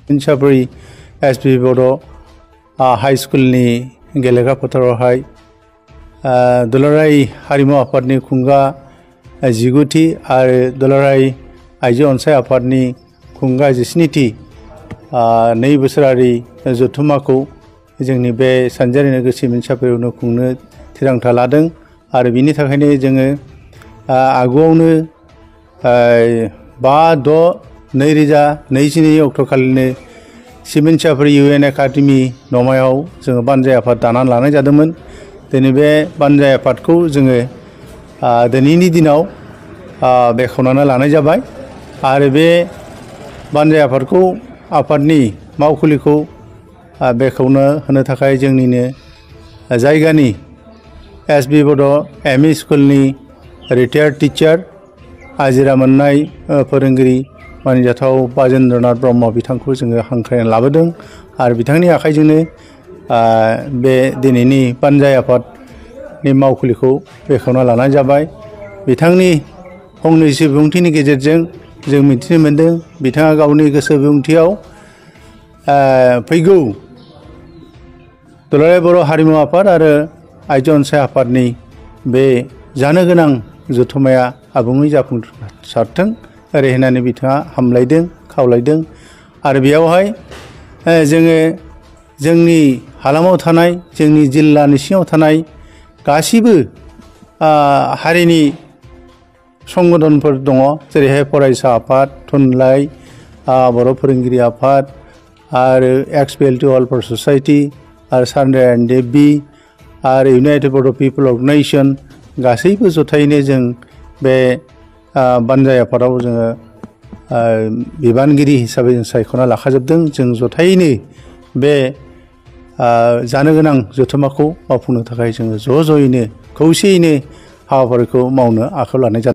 मिनसापुरि SP बड' high स्कुलनि गेलेग्रा फोथारावहाय दुलाराय हारिमु आफादनि खुंगा 19थि आरो दुलाराय आइजो अनसाय आफादनि खुंगा 17थि 2 बोसोरारि जथुम्माखौ जोंनि बे सानजारि नोगोरसि मिनसापुरियावनो खुंनो थिरांथा लादों आरो बिनि थाखायनो जोङो आगुआवनो 5/6/2022 अक्ट'खालिनो मिनसापुरि UN एकाडेमि नमायाव जोङो बानजाय आफाद दानानै लानाय जादोंमोन। दिनै बे बानजाय आफादखौ जोङो दिनैनि दिनाव बेखेवनानै लानाय जाबाय आरो बे बानजाय आफादखौ आफादनि मावखुलिखौ बेखेवनो होनो थाखाय जोंनिनो जायगानि एसबि बड' एमइ स्कुलनि रिटायार्ड टिचार आजिरा मोननाय फोरोंगिरि मानिजाथाव बाजेन्द्रनाथ ब्रह्म बिथांखौ जोङो हांख्रायनानै लाबोदों आरो बिथांनि आखाइजोंनो बे दिनैनि बानजाय आफादनि मावखुलिखौ बेखेवना लानाय जाबाय। बिथांनि फंनैसो बिबुंथिनि गेजेरजों जों मिथिनो मोन्दों बिथाङा गावनि गोसो बिबुंथियाव फैगौ दुलाराय बर' हारिमु आफाद आरो आइजो अनसाय आफादनि बे जानो गोनां जथुम्माया आबुङै जाफुंसारथों ओरै होननानै बिथाङा हामलायदों खावलायदों आरो बेयावहाय जोङो जोंनि हालामाव थानाय जोंनि जिल्लानि सिङाव थानाय गासिबो हारिनि संगठनफोर दङ जेरैहाय फरायसा आफाद थुनलाइ बर' फोरोंगिरि आफाद आरो XPLT वेलफेयार ससाइटि आरो सानराय एन्ड देबि आरो इउनाइटेड बड' पिपल अर्गेनाइजेसन गासैबो जथायैनो जों बे बानजाय आफादाव जोङो बिबानगिरि हिसाबै जों सायख'ना लाखाजोबदों। जों जथायैनो बे जानो गोनां जथुम्माखौ मावफुंनो थाखाय जोङो ज'यैनो खौसेयैनो हाबाफारिखौ मावनो आखायाव लानाय जादों।